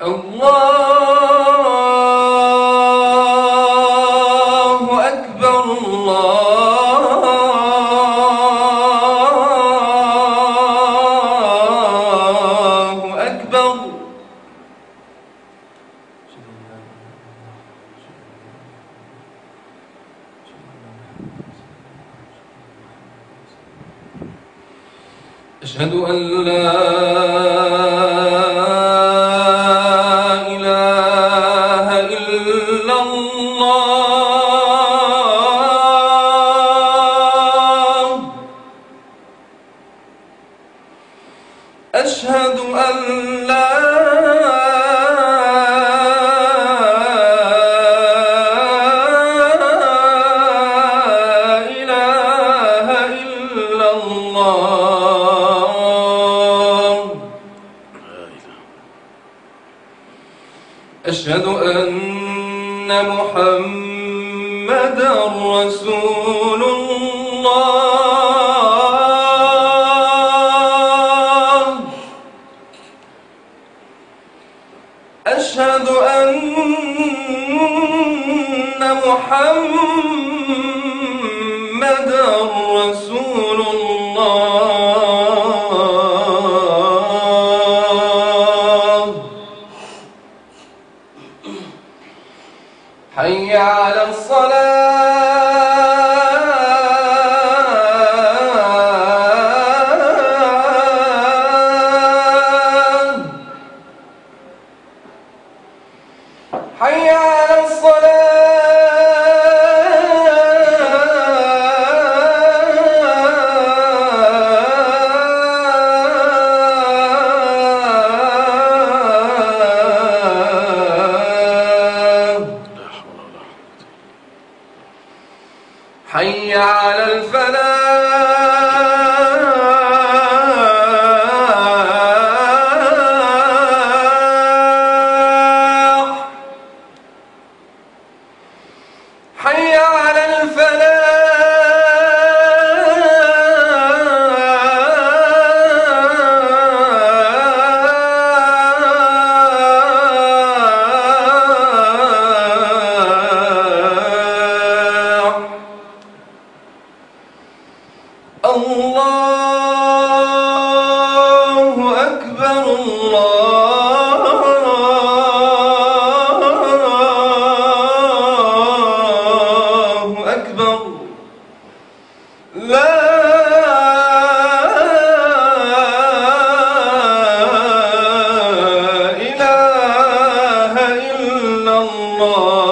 الله أكبر الله أكبر. أشهد أن لا إله إلا الله. أشهد أن لا إله إلا الله. أشهد أن محمدًا رسول الله. أشهد أن محمدًا رسول الله. حي على الصلاة. حي على حي على الفلاح. حي على الله أكبر الله أكبر. لا إله إلا الله.